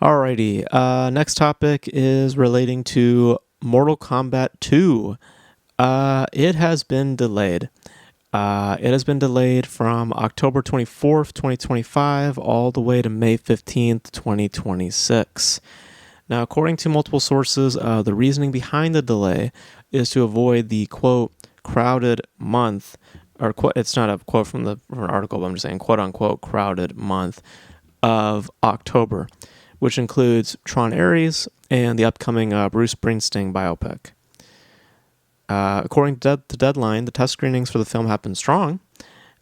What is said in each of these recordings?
Alrighty. Next topic is relating to Mortal Kombat 2. It has been delayed. It has been delayed from October 24th, 2025, all the way to May 15th, 2026. Now, according to multiple sources, the reasoning behind the delay is to avoid the, quote, crowded month, or it's not a quote from an article, but I'm just saying, quote unquote, crowded month of October, which includes Tron Ares and the upcoming Bruce Springsteen biopic. According to the deadline, the test screenings for the film have been strong,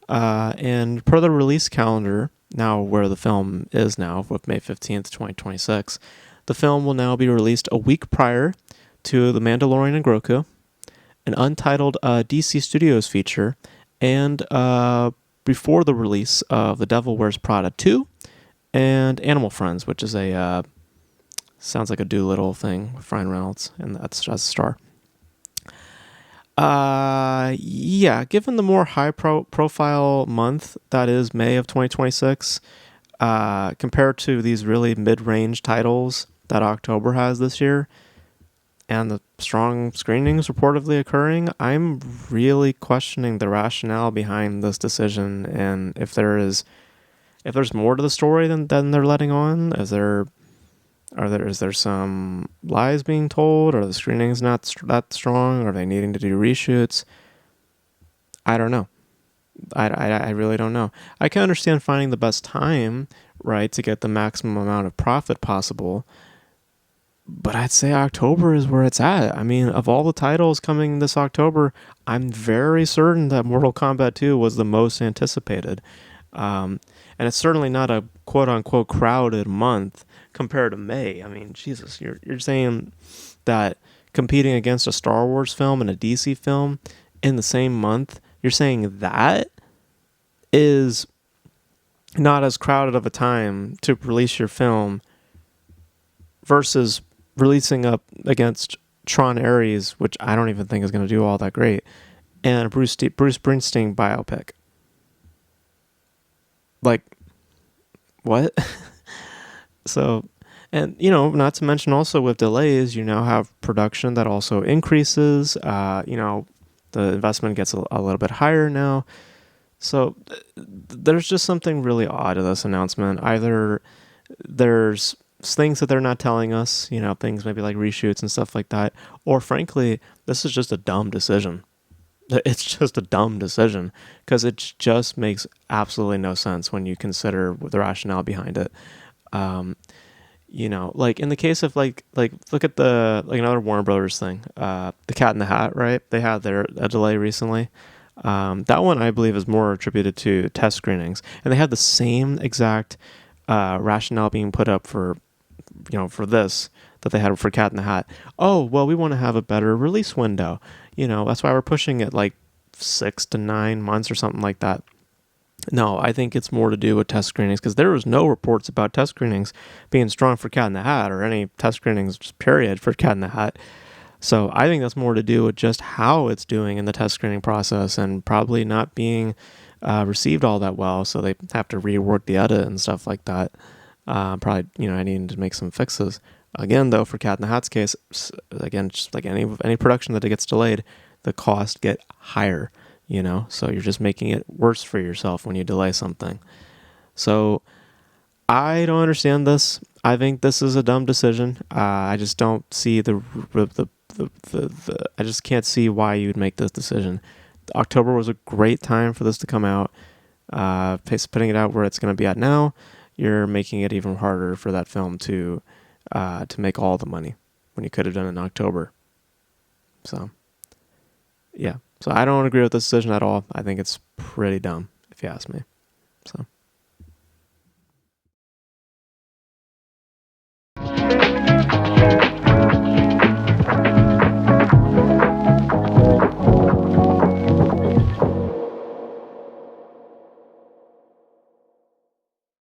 and per the release calendar, now where the film is now, with May 15th, 2026, the film will now be released a week prior to The Mandalorian and Grogu, an untitled DC Studios feature, and before the release of The Devil Wears Prada 2 and Animal Friends, which is sounds like a Doolittle thing with Ryan Reynolds, and that's as a star. Given the more high profile month that is May of 2026, compared to these really mid-range titles that October has this year, and the strong screenings reportedly occurring, I'm really questioning the rationale behind this decision, and if there's more to the story than they're letting on. Is there some lies being told? Are the screenings not that strong? Are they needing to do reshoots? I don't know. I really don't know. I can understand finding the best time, right, to get the maximum amount of profit possible. But I'd say October is where it's at. I mean, of all the titles coming this October, I'm very certain that Mortal Kombat 2 was the most anticipated. And it's certainly not a quote-unquote crowded month compared to May. I mean, Jesus, you're saying that competing against a Star Wars film and a DC film in the same month, you're saying that is not as crowded of a time to release your film versus releasing up against Tron Ares, which I don't even think is going to do all that great, and a Bruce Springsteen biopic. Like, what? So, and, not to mention also with delays, you now have production that also increases. The investment gets a little bit higher now. So there's just something really odd to this announcement. Either there's things that they're not telling us, things maybe like reshoots and stuff like that, or frankly, this is just a dumb decision. It's just a dumb decision because it just makes absolutely no sense when you consider the rationale behind it. Like in the case of like look at another Warner Brothers thing, the Cat in the Hat, right? They had a delay recently. That one I believe is more attributed to test screenings, and they had the same exact rationale being put up for this that they had for Cat in the Hat. Oh, well, we want to have a better release window. That's why we're pushing it like 6 to 9 months or something like that. No, I think it's more to do with test screenings because there was no reports about test screenings being strong for Cat in the Hat or any test screenings, just period, for Cat in the Hat. So I think that's more to do with just how it's doing in the test screening process and probably not being received all that well. So they have to rework the edit and stuff like that. Probably, I need to make some fixes. Again, though, for Cat in the Hat's case, again, just like any production that it gets delayed, the costs get higher, so you're just making it worse for yourself when you delay something. So I don't understand this. I think this is a dumb decision. I just don't see I just can't see why you'd make this decision. October was a great time for this to come out. Putting it out where it's going to be at now, you're making it even harder for that film to make all the money when you could have done it in October. So, yeah. So I don't agree with this decision at all. I think it's pretty dumb, if you ask me. So.